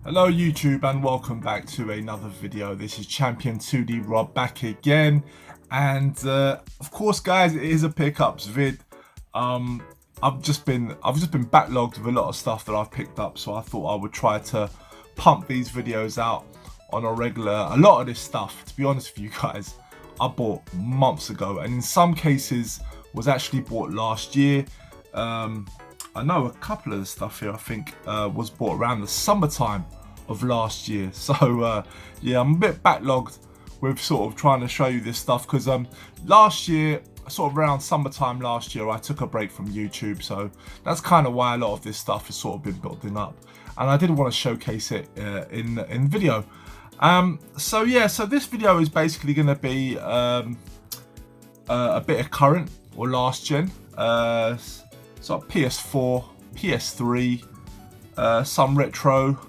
Hello YouTube and welcome back to another video. This is Champion 2D Rob back again, and of course guys, it is a pickups vid. I've just been backlogged with a lot of stuff that I've picked up, so I thought I would try to pump these videos out on a regular. A lot of this stuff, to be honest with you guys, I bought months ago, and in some cases was actually bought last year. I know a couple of the stuff here I think was bought around the summertime of last year. So yeah, I'm a bit backlogged with sort of trying to show you this stuff because last year, sort of around summertime last year, I took a break from YouTube. So that's kind of why a lot of this stuff has sort of been building up. And I did want to showcase it in video. So yeah, so this video is basically going to be a bit of current or last gen. So PS4, PS3, some retro,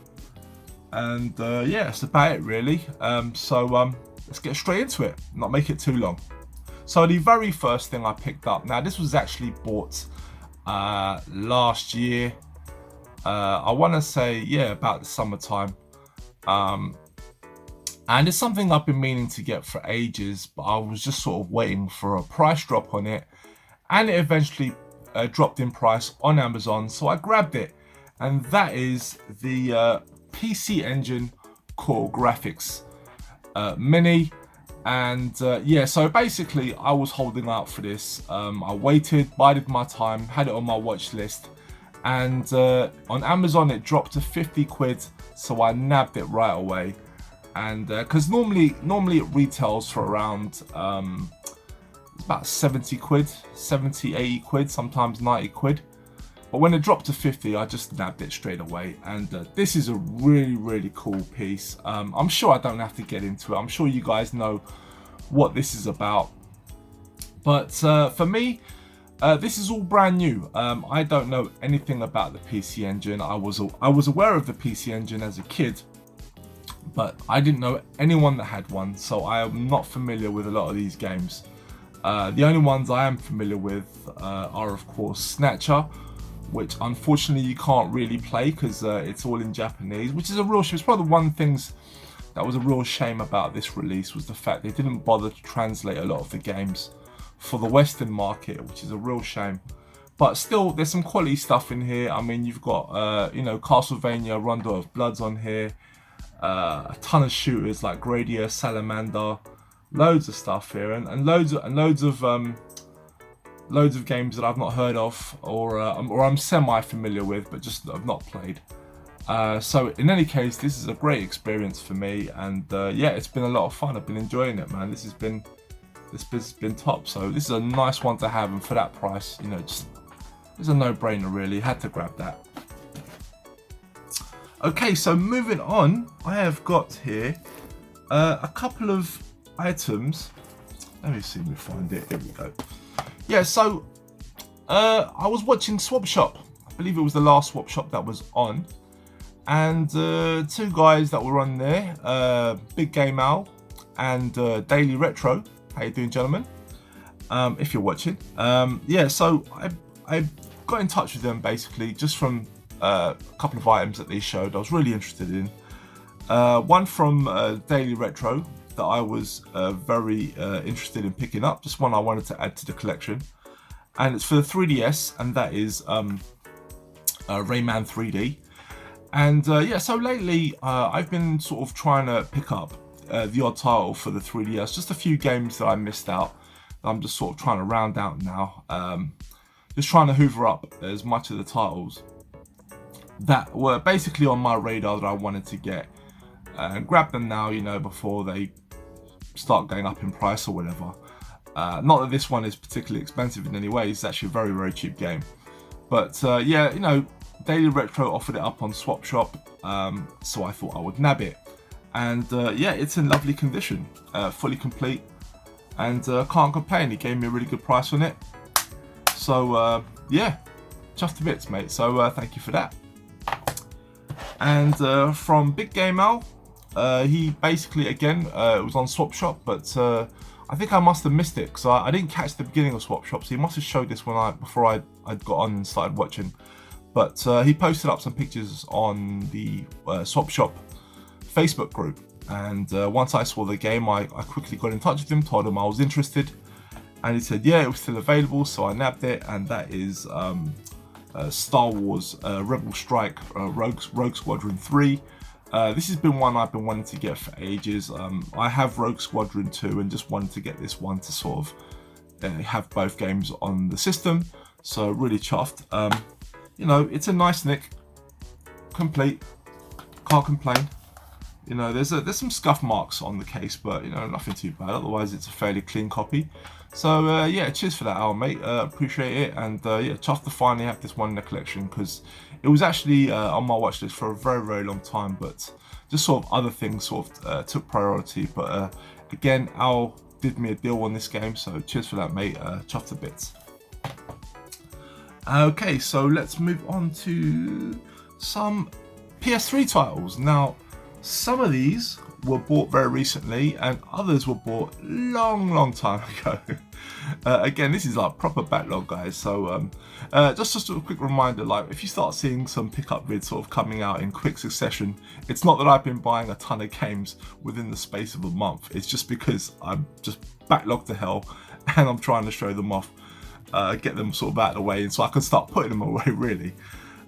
and yeah, that's about it really. Let's get straight into it, not make it too long. So the very first thing I picked up, now this was actually bought last year. I want to say, yeah, about the summertime. And it's something I've been meaning to get for ages, but I was just sort of waiting for a price drop on it, and it eventually dropped in price on Amazon, so I grabbed it, and that is the PC Engine Core Graphics Mini. And yeah, so basically I was holding out for this. I waited, bided my time, had it on my watch list, and on Amazon it dropped to 50 quid, so I nabbed it right away. And because normally it retails for around it's about 70 quid, 70, 80 quid, sometimes 90 quid. But when it dropped to 50, I just nabbed it straight away. And this is a really cool piece. I'm sure I don't have to get into it. I'm sure you guys know what this is about. But for me, this is all brand new. I don't know anything about the PC Engine. I was aware of the PC Engine as a kid, but I didn't know anyone that had one. So I am not familiar with a lot of these games. The only ones I am familiar with are of course Snatcher, which unfortunately you can't really play because it's all in Japanese, which is a real shame. It's probably one of the things that was a real shame about this release, was the fact they didn't bother to translate a lot of the games for the Western market, which is a real shame. But still, there's some quality stuff in here. I mean, you've got you know, Castlevania Rondo of Bloods on here, a ton of shooters like Gradia, Salamander. Loads of stuff here, and loads of games that I've not heard of, or I'm semi-familiar with, but just I've not played. So in any case, this is a great experience for me, and yeah, it's been a lot of fun. I've been enjoying it, man. This has been top. So this is a nice one to have, and for that price, you know, just it's a no-brainer really. Had to grab that. Okay, so moving on, I have got here a couple of items. Let me see if we find it. Here we go. Yeah, so I was watching Swap Shop. I believe it was the last Swap Shop that was on, and two guys that were on there, Big Game Al and Daily Retro. How you doing, gentlemen? If you're watching, yeah. So I got in touch with them basically just from a couple of items that they showed. I was really interested in one from Daily Retro that I was very interested in picking up, just one I wanted to add to the collection, and it's for the 3DS, and that is Rayman 3D. And yeah, so lately I've been sort of trying to pick up the odd title for the 3DS, just a few games that I missed out that I'm just sort of trying to round out now, just trying to hoover up as much of the titles that were basically on my radar that I wanted to get and grab them now, you know, before they start going up in price or whatever. Not that this one is particularly expensive in any way. It's actually a very cheap game, but yeah, you know, Daily Retro offered it up on Swap Shop, so I thought I would nab it. And yeah, it's in lovely condition, fully complete, and can't complain. He gave me a really good price on it, so yeah, just to bits, mate. So thank you for that. And from Big Game Al, he basically, again, it was on Swap Shop, but I think I must have missed it because I didn't catch the beginning of Swap Shop, so he must have showed this when before I got on and started watching. but he posted up some pictures on the Swap Shop Facebook group, and once I saw the game, I quickly got in touch with him, told him I was interested, and he said yeah, it was still available, so I nabbed it, and that is Star Wars Rebel Strike Rogue Squadron 3. This has been one I've been wanting to get for ages. I have Rogue Squadron 2 and just wanted to get this one to sort of have both games on the system, so really chuffed. You know, it's a nice nick, complete, can't complain. You know, there's some scuff marks on the case, but you know, nothing too bad. Otherwise, it's a fairly clean copy. So yeah, cheers for that, Al, mate. Appreciate it, and yeah, chuffed to finally have this one in the collection, because it was actually on my watch list for a very, very long time, but just sort of other things sort of took priority. But again, Al did me a deal on this game, so cheers for that, mate. Chuffed to bits. Okay, so let's move on to some PS3 titles. Now, some of these were bought very recently, and others were bought long time ago. Again, this is like proper backlog, guys. So just a quick reminder, like if you start seeing some pickup vids sort of coming out in quick succession, it's not that I've been buying a ton of games within the space of a month. It's just because I'm just backlogged to hell, and I'm trying to show them off, get them sort of out of the way, and so I can start putting them away, really.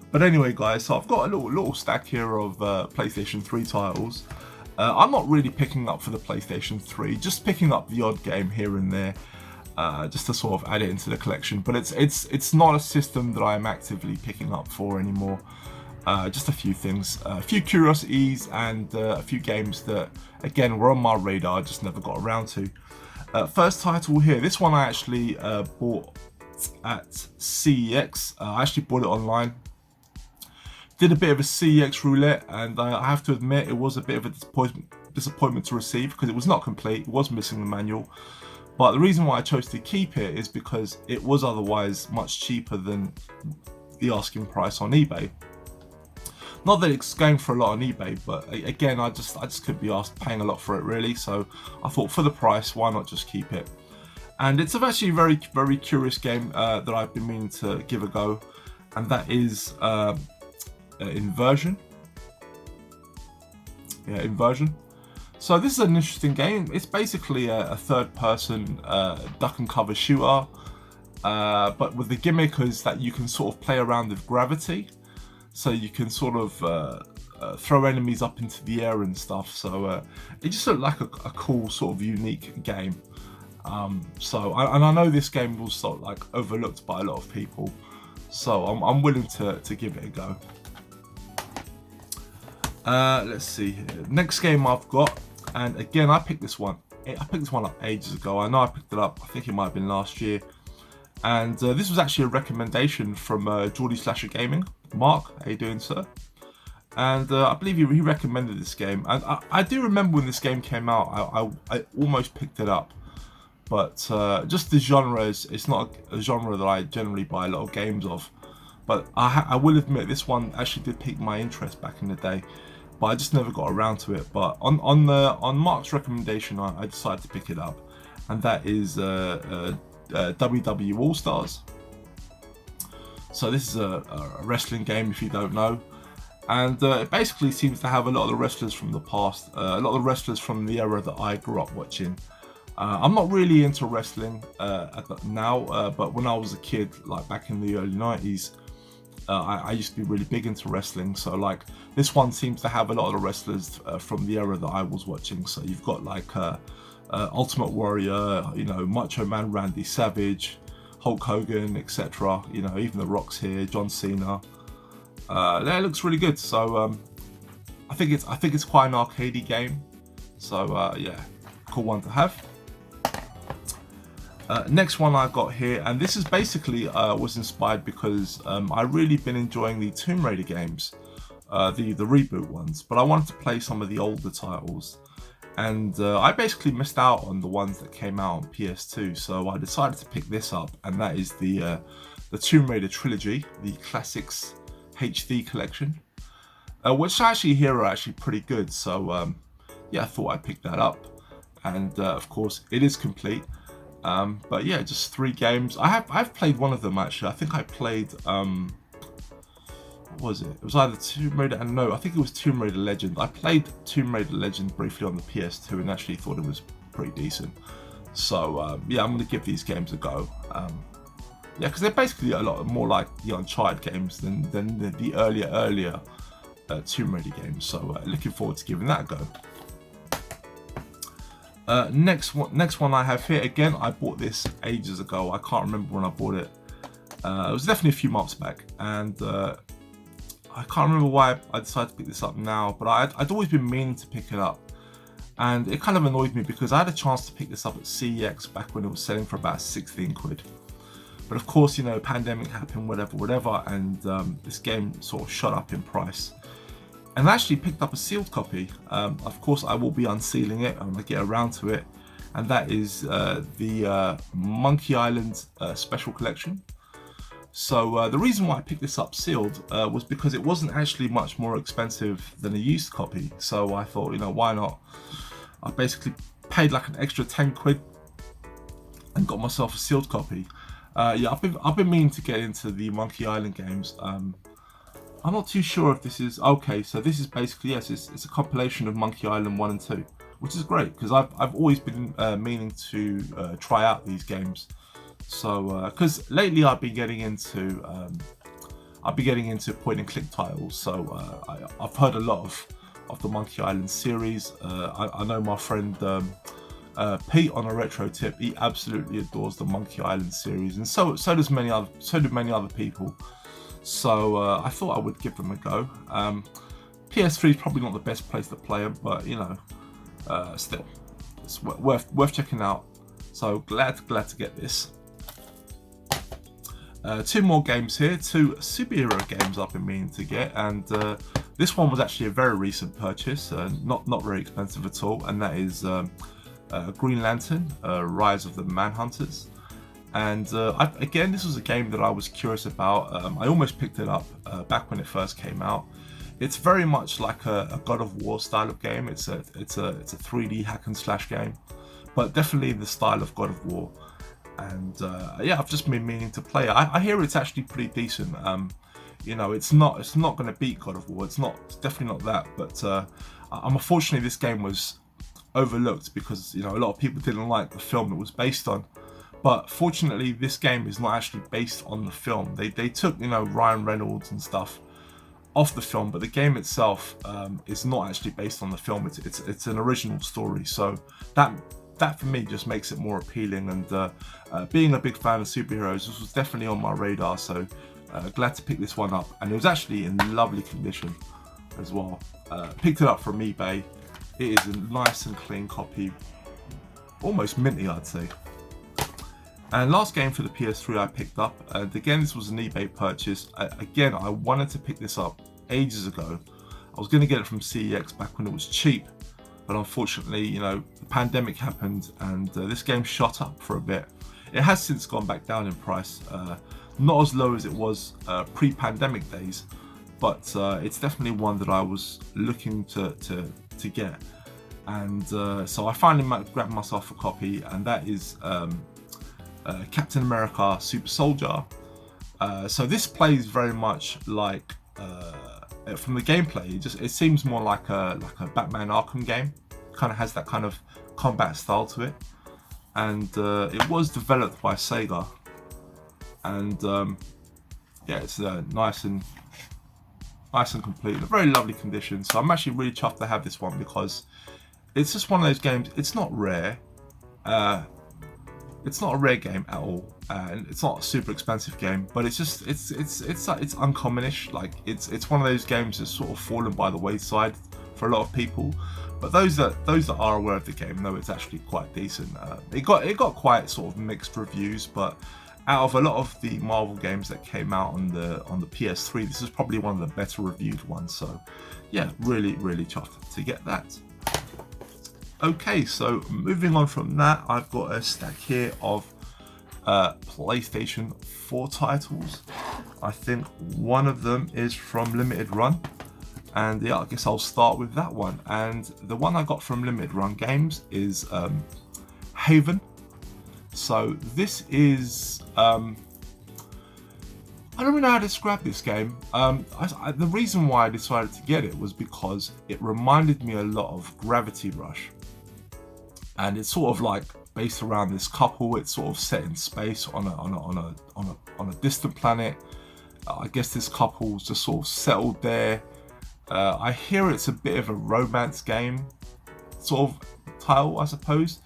But anyway, guys, so I've got a little stack here of PlayStation 3 titles. I'm not really picking up for the PlayStation 3, just picking up the odd game here and there, just to sort of add it into the collection. But it's not a system that I'm actively picking up for anymore. Just a few things, a few curiosities, and a few games that, again, were on my radar, I just never got around to. First title here, this one I actually bought at CEX. I actually bought it online. Did a bit of a CEX roulette, and I have to admit it was a bit of a disappointment to receive, because it was not complete, it was missing the manual. But the reason why I chose to keep it is because it was otherwise much cheaper than the asking price on eBay. Not that it's going for a lot on eBay, but again, I just couldn't be asked paying a lot for it, really. So I thought, for the price, why not just keep it? And it's actually a very curious game that I've been meaning to give a go, and that is Inversion. Yeah, Inversion. So this is an interesting game. It's basically a third-person duck and cover shooter, but with the gimmick is that you can sort of play around with gravity, so you can sort of throw enemies up into the air and stuff. So it just looked like a cool sort of unique game. So I know this game was sort of like overlooked by a lot of people, so I'm willing to give it a go. Let's see here. Next game I've got, and again I picked this one up ages ago. I know I picked it up, I think it might have been last year, and this was actually a recommendation from Geordie Slasher Gaming. Mark, how you doing, sir? And I believe he recommended this game, and I do remember when this game came out, I almost picked it up, but just the genre it's not a genre that I generally buy a lot of games of. But I will admit, this one actually did pique my interest back in the day, but I just never got around to it. But on Mark's recommendation, I decided to pick it up, and that is WW All Stars. So this is a wrestling game, if you don't know, and it basically seems to have a lot of the wrestlers from the past, a lot of the wrestlers from the era that I grew up watching. I'm not really into wrestling now, but when I was a kid, like back in the early 90s, I used to be really big into wrestling. So like this one seems to have a lot of the wrestlers from the era that I was watching. So you've got like Ultimate Warrior, you know, Macho Man Randy Savage, Hulk Hogan, etc. You know, even The Rock's here, John Cena. That looks really good. So I think it's quite an arcadey game. So yeah, cool one to have. Next one I got here, and this is basically was inspired because I really been enjoying the Tomb Raider games, the reboot ones, but I wanted to play some of the older titles, and I basically missed out on the ones that came out on PS2, so I decided to pick this up, and that is the Tomb Raider trilogy, the Classics HD collection, which I actually hear are actually pretty good. So yeah, I thought I'd pick that up, and of course it is complete. But yeah, just 3 games. I've played one of them actually. I think I played what was it? It was either Tomb Raider and no, I think it was Tomb Raider Legend. I played Tomb Raider Legend briefly on the PS2 and actually thought it was pretty decent. So yeah, I'm going to give these games a go. Yeah, because they're basically a lot more like the Uncharted games than the earlier Tomb Raider games. So looking forward to giving that a go. Next one I have here. Again, I bought this ages ago. I can't remember when I bought it. It was definitely a few months back, and I can't remember why I decided to pick this up now, but I'd always been meaning to pick it up, and it kind of annoyed me because I had a chance to pick this up at CEX back when it was selling for about 16 quid. But of course, you know, pandemic happened, whatever, and this game sort of shot up in price. And I actually picked up a sealed copy. Of course, I will be unsealing it when I get around to it, and that is the Monkey Island Special Collection. So the reason why I picked this up sealed was because it wasn't actually much more expensive than a used copy. So I thought, you know, why not? I basically paid like an extra 10 quid and got myself a sealed copy. Yeah, I've been meaning to get into the Monkey Island games. I'm not too sure if this is okay. So this is basically, yes, it's a compilation of Monkey Island 1 and 2, which is great because I've always been meaning to try out these games. So because lately I've been getting into point and click titles. So I've heard a lot of the Monkey Island series. I know my friend Pete on a retro tip, he absolutely adores the Monkey Island series, and so do many other people. So I thought I would give them a go. PS3 is probably not the best place to play them, but you know, still, it's worth checking out. So glad to get this. Two more games here, two superhero games I've been meaning to get, and this one was actually a very recent purchase, not very expensive at all, and that is Green Lantern, Rise of the Manhunters. And again, this was a game that I was curious about. I almost picked it up back when it first came out. It's very much like a God of War style of game. It's a 3D hack and slash game, but definitely in the style of God of War. And yeah, I've just been meaning to play it. I hear it's actually pretty decent. You know, it's not going to beat God of War. It's definitely not that. But unfortunately, this game was overlooked because, you know, a lot of people didn't like the film it was based on. But fortunately, this game is not actually based on the film. They took, you know, Ryan Reynolds and stuff off the film, but the game itself is not actually based on the film. It's an original story. So that for me just makes it more appealing. And being a big fan of superheroes, this was definitely on my radar. So glad to pick this one up, and it was actually in lovely condition as well. Picked it up from eBay. It is a nice and clean copy, almost minty, I'd say. And last game for the PS3 I picked up, and again this was an eBay purchase. Again, I wanted to pick this up ages ago. I was going to get it from CEX back when it was cheap, but unfortunately, you know, the pandemic happened and this game shot up for a bit. It has since gone back down in price, not as low as it was pre-pandemic days, but it's definitely one that I was looking to get. And so I finally grabbed myself a copy, and that is Captain America Super Soldier. So this plays very much like, from the gameplay, it seems more like a Batman Arkham game. Kind of has that kind of combat style to it, and it was developed by Sega. And yeah, it's nice and complete, in a very lovely condition. So I'm actually really chuffed to have this one because it's just one of those games. It's not rare. It's not a rare game at all, and it's not a super expensive game. But it's just it's uncommonish. Like it's one of those games that's sort of fallen by the wayside for a lot of people. But those that are aware of the game know it's actually quite decent. It got quite sort of mixed reviews, but out of a lot of the Marvel games that came out on the PS3, this is probably one of the better reviewed ones. So yeah, really chuffed to get that. Okay, so moving on from that, I've got a stack here of PlayStation 4 titles. I think one of them is from Limited Run, and yeah, I guess I'll start with that one. And the one I got from Limited Run Games is Haven. So this is I don't really know how to describe this game. The reason why I decided to get it was because it reminded me a lot of Gravity Rush, and it's sort of like based around this couple. It's sort of set in space on a distant planet. I guess this couple's just sort of settled there. I hear it's a bit of a romance game sort of title, I suppose,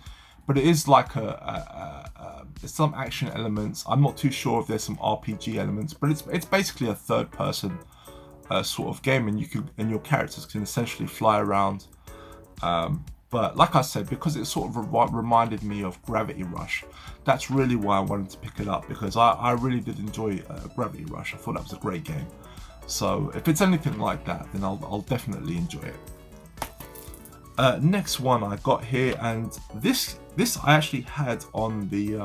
but it is like there's some action elements. I'm not too sure if there's some RPG elements, but it's basically a third person sort of game, and your characters can essentially fly around. But like I said, because it sort of reminded me of Gravity Rush, that's really why I wanted to pick it up, because I really did enjoy Gravity Rush. I thought that was a great game. So if it's anything like that, then I'll definitely enjoy it. Next one I got here, and this I actually had on the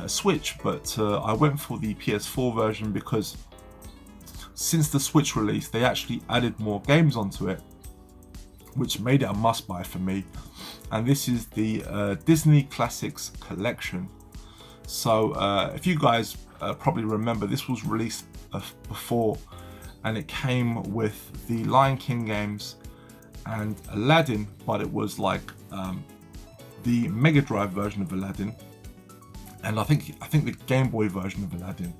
Switch, but I went for the PS4 version because since the Switch release, they actually added more games onto it, which made it a must-buy for me. And this is the Disney Classics Collection. So if you guys probably remember, this was released before, and it came with the Lion King games and Aladdin, but it was like the Mega Drive version of Aladdin, and I think the Game Boy version of Aladdin.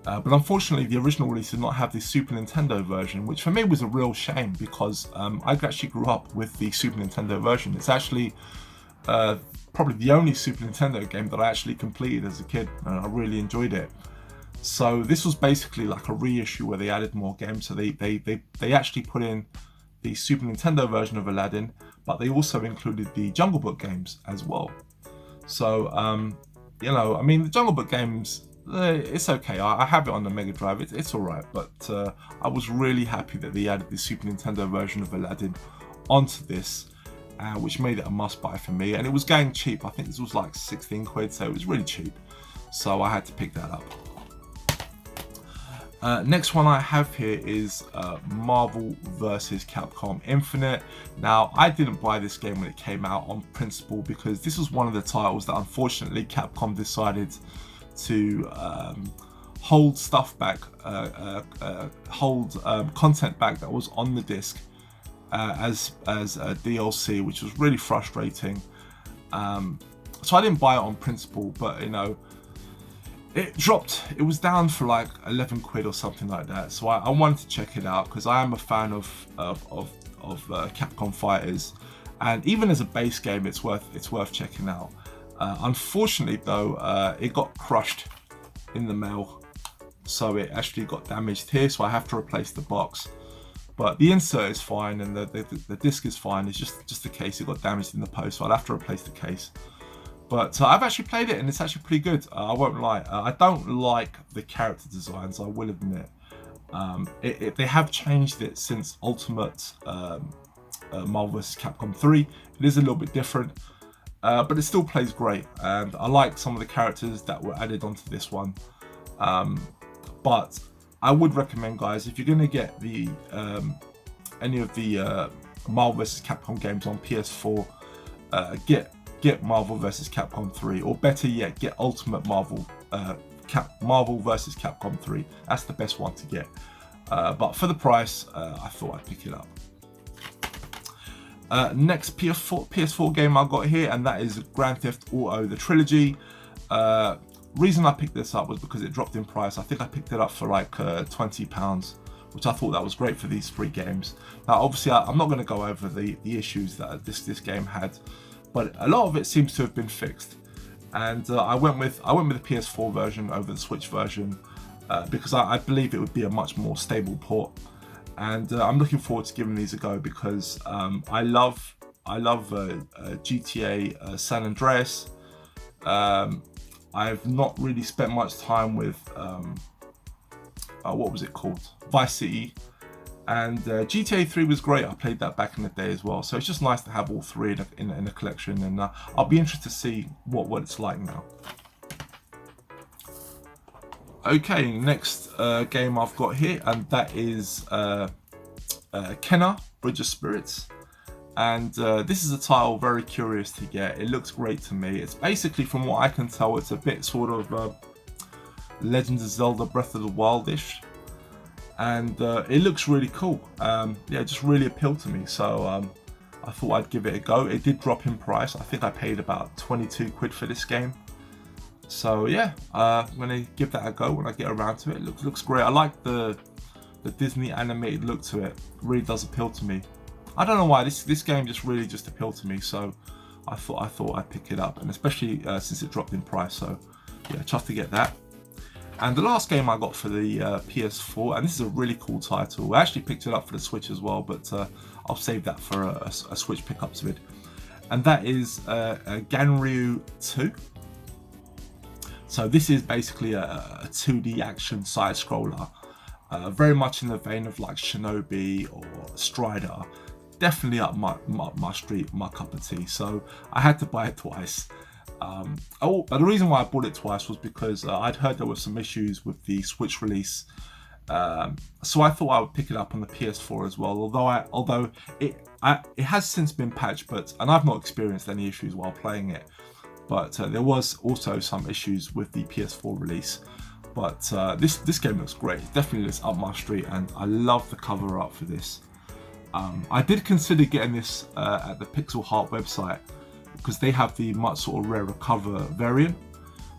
But unfortunately, the original release did not have the Super Nintendo version, which for me was a real shame, because I actually grew up with the Super Nintendo version. It's actually probably the only Super Nintendo game that I actually completed as a kid, and I really enjoyed it. So this was basically like a reissue where they added more games. So they actually put in the Super Nintendo version of Aladdin, but they also included the Jungle Book games as well. So you know, I mean, the Jungle Book games, it's okay. I have it on the Mega Drive. It's alright, but I was really happy that they added the Super Nintendo version of Aladdin onto this, which made it a must-buy for me. And it was going cheap. I think this was like 16 quid, so it was really cheap. So I had to pick that up. Next one I have here is Marvel vs. Capcom Infinite. Now, I didn't buy this game when it came out on principle, because this was one of the titles that unfortunately Capcom decided to hold stuff back, hold content back that was on the disc as a DLC, which was really frustrating. So I didn't buy it on principle, but you know, it dropped. It was down for like 11 quid or something like that. So I wanted to check it out, because I am a fan of Capcom fighters, and even as a base game, it's worth checking out. Unfortunately though, it got crushed in the mail, so it actually got damaged here, so I have to replace the box. But the insert is fine, and the disc is fine. It's just the case, it got damaged in the post, so I'll have to replace the case. But I've actually played it, and it's actually pretty good. I won't lie. I don't like the character designs, I will admit. They have changed it since Ultimate Marvel vs. Capcom 3. It is a little bit different, but it still plays great. And I like some of the characters that were added onto this one. But I would recommend, guys, if you're going to get the any of the Marvel vs. Capcom games on PS4, get Marvel vs. Capcom 3, or better yet, get Ultimate Marvel vs. Capcom 3. That's the best one to get. But for the price, I thought I'd pick it up. Next PS4 game I got here, and that is Grand Theft Auto, the trilogy. Reason I picked this up was because it dropped in price. I think I picked it up for like £20, which I thought that was great for these 3 games. Now, obviously, I'm not going to go over the issues that this game had, but a lot of it seems to have been fixed. And I went with the PS4 version over the Switch version because I believe it would be a much more stable port. And I'm looking forward to giving these a go, because I love GTA San Andreas. I've not really spent much time with what was it called, Vice City, and GTA 3 was great. I played that back in the day as well, so it's just nice to have all 3 in a collection, and I'll be interested to see what it's like now. Okay, next game I've got here, and that is Kenna Bridge of Spirits. And this is a title very curious to get. It looks great to me. It's basically, from what I can tell, it's a bit sort of Legend of Zelda Breath of the Wild-ish, and it looks really cool. Yeah, it just really appealed to me, so I thought I'd give it a go. It did drop in price. I think I paid about 22 quid for this game. So yeah, I'm gonna give that a go when I get around to it. It looks great. I like the Disney animated look to it. It really does appeal to me. I don't know why this game just really just appealed to me. So I thought I'd pick it up, and especially since it dropped in price. So yeah, chuffed to get that. And the last game I got for the PS4, and this is a really cool title. I actually picked it up for the Switch as well, but I'll save that for a Switch pickup vid. And that is Ganryu 2. So this is basically a 2D action side scroller, very much in the vein of like Shinobi or Strider. Definitely up my street, my cup of tea. So I had to buy it twice. But the reason why I bought it twice was because I'd heard there were some issues with the Switch release. So I thought I would pick it up on the PS4 as well. Although it has since been patched, and I've not experienced any issues while playing it. But there was also some issues with the PS4 release. But this game looks great. It definitely looks up my street, and I love the cover art for this. I did consider getting this at the Pixel Heart website because they have the much sort of rarer cover variant.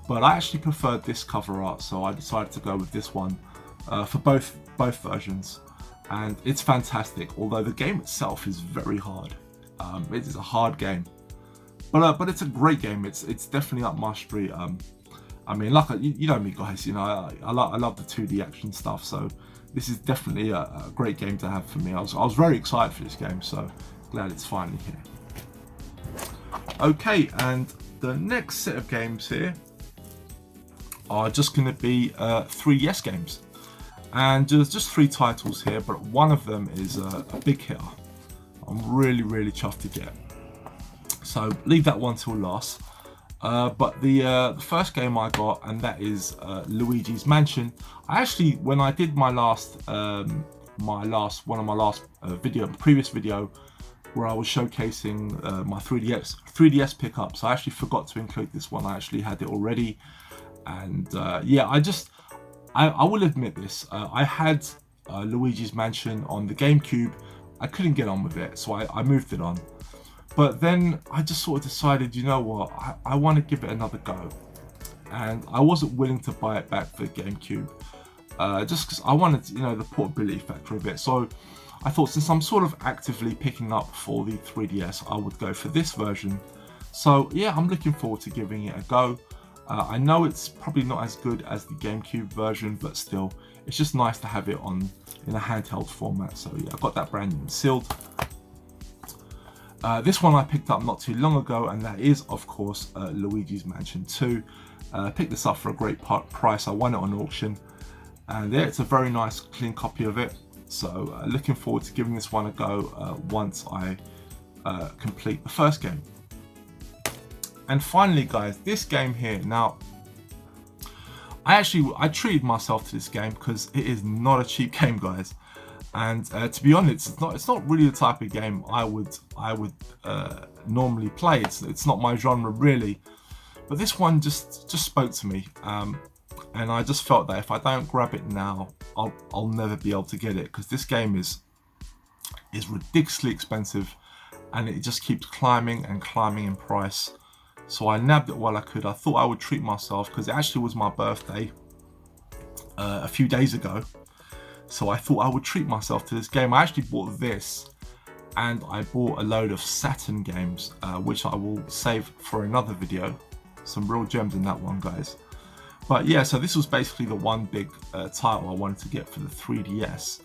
But I actually preferred this cover art, so I decided to go with this one for both versions. And it's fantastic, although the game itself is very hard. It is a hard game. But it's a great game. It's definitely up my street. I mean, like you know me, guys. You know I love the 2D action stuff. So this is definitely a great game to have for me. I was very excited for this game. So glad it's finally here. Okay, and the next set of games here are just going to be 3DS games, and there's just 3 titles here. But one of them is a big hitter. I'm really chuffed to get. So leave that one till last. But the first game I got, and that is Luigi's Mansion. I actually, when I did my previous video, where I was showcasing my 3DS pickups, I actually forgot to include this one. I actually had it already, and yeah, I will admit this. I had Luigi's Mansion on the GameCube. I couldn't get on with it, so I moved it on. But then I just sort of decided, you know what, I want to give it another go. And I wasn't willing to buy it back for the GameCube, just because I wanted, you know, the portability factor of it. So I thought, since I'm sort of actively picking up for the 3DS, I would go for this version. So yeah, I'm looking forward to giving it a go. I know it's probably not as good as the GameCube version, but still, it's just nice to have it in a handheld format. So yeah, I got that brand new and sealed. This one I picked up not too long ago, and that is, of course, Luigi's Mansion 2. Picked this up for a great price. I won it on auction, and yeah, it's a very nice, clean copy of it. So looking forward to giving this one a go once I complete the first game. And finally, guys, this game here. Now, I treated myself to this game because it is not a cheap game, guys. And to be honest, it's not really the type of game I would normally play. It's not my genre really, but this one just spoke to me, and I just felt that if I don't grab it now, I'll never be able to get it, because this game is ridiculously expensive, and it just keeps climbing and climbing in price. So I nabbed it while I could. I thought I would treat myself because it actually was my birthday a few days ago. So I thought I would treat myself to this game. I actually bought this, and I bought a load of Saturn games, which I will save for another video. Some real gems in that one, guys. But yeah, so this was basically the one big title I wanted to get for the 3DS.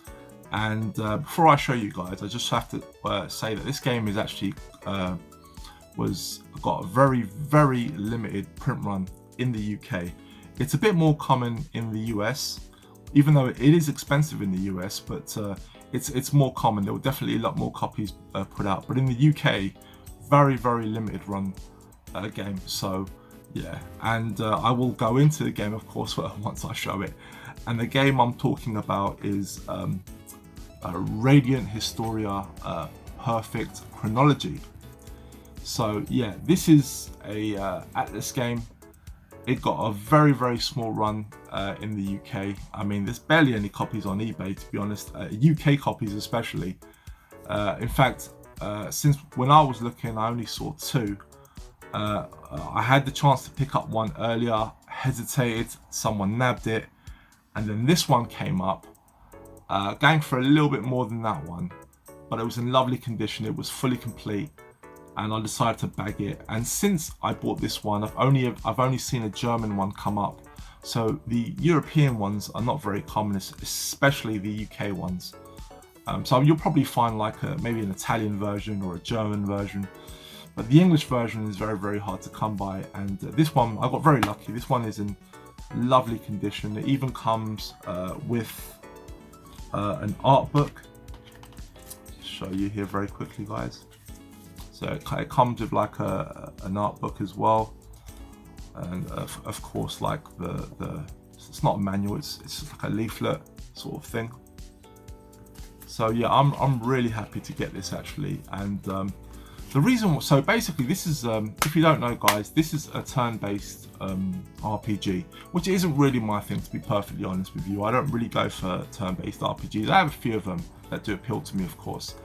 And before I show you guys, I just have to say that this game is actually got a very limited print run in the UK. It's a bit more common in the US. Even though it is expensive in the US, but it's more common. There were definitely a lot more copies put out. But in the UK, very limited run game. So yeah, and I will go into the game, of course, once I show it. And the game I'm talking about is Radiant Historia Perfect Chronology. So yeah, this is a Atlas game. It got a very small run in the UK. I mean, there's barely any copies on eBay, to be honest, UK copies especially. In fact, since when I was looking, I only saw 2. I had the chance to pick up one earlier, hesitated, someone nabbed it, and then this one came up, going for a little bit more than that one, but it was in lovely condition, it was fully complete, and I decided to bag it. And since I bought this one, I've only seen a German one come up, so the European ones are not very common, especially the UK ones. So you'll probably find like maybe an Italian version or a German version, but the English version is very, very hard to come by. And this one, I got very lucky. This one is in lovely condition. It even comes with an art book. Show you here very quickly, guys. So it comes with like an art book as well, and of course, like it's not a manual. It's like a leaflet sort of thing. So yeah, I'm really happy to get this actually. And the reason, so basically this is, if you don't know guys, this is a turn-based RPG, which isn't really my thing, to be perfectly honest with you. I don't really go for turn-based RPGs. I have a few of them that do appeal to me, of course.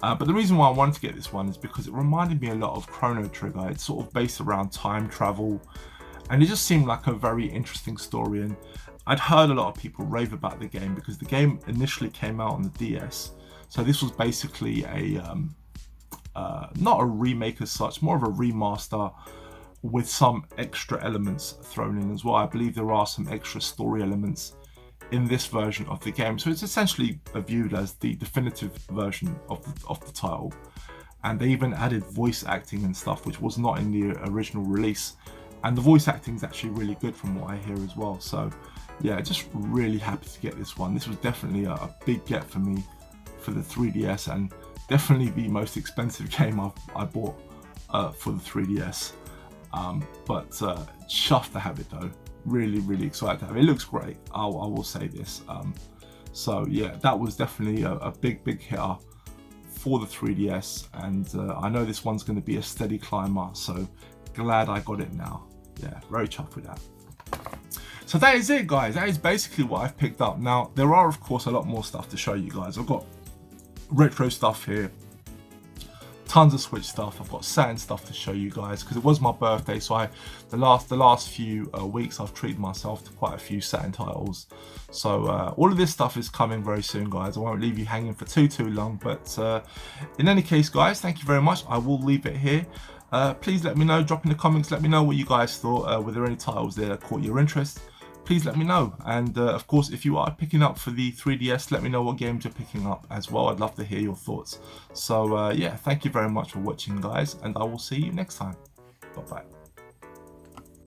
But the reason why I wanted to get this one is because it reminded me a lot of Chrono Trigger. It's sort of based around time travel, and it just seemed like a very interesting story. And I'd heard a lot of people rave about the game because the game initially came out on the DS. So this was basically a not a remake as such, more of a remaster with some extra elements thrown in as well. I believe there are some extra story elements in this version of the game. So it's essentially viewed as the definitive version of the title. And they even added voice acting and stuff, which was not in the original release. And the voice acting is actually really good from what I hear as well. So yeah, just really happy to get this one. This was definitely a big get for me for the 3DS, and definitely the most expensive game I bought for the 3DS. But chuffed to have it though. Really, really excited to have it. It looks great. I will say this. So yeah, that was definitely a big hitter for the 3DS, and I know this one's going to be a steady climber. So glad I got it now. Yeah, very chuffed with that. So that is it, guys. That is basically what I've picked up. Now, there are, of course, a lot more stuff to show you guys. I've got retro stuff here, tons of Switch stuff. I've got Saturn stuff to show you guys because it was my birthday. So the last few weeks, I've treated myself to quite a few Saturn titles. So all of this stuff is coming very soon, guys. I won't leave you hanging for too long. But in any case, guys, thank you very much. I will leave it here. Please let me know, drop in the comments, let me know what you guys thought. Were there any titles there that caught your interest? Please let me know. And of course, if you are picking up for the 3DS, let me know what games you're picking up as well. I'd love to hear your thoughts. So yeah, thank you very much for watching, guys, and I will see you next time. Bye bye.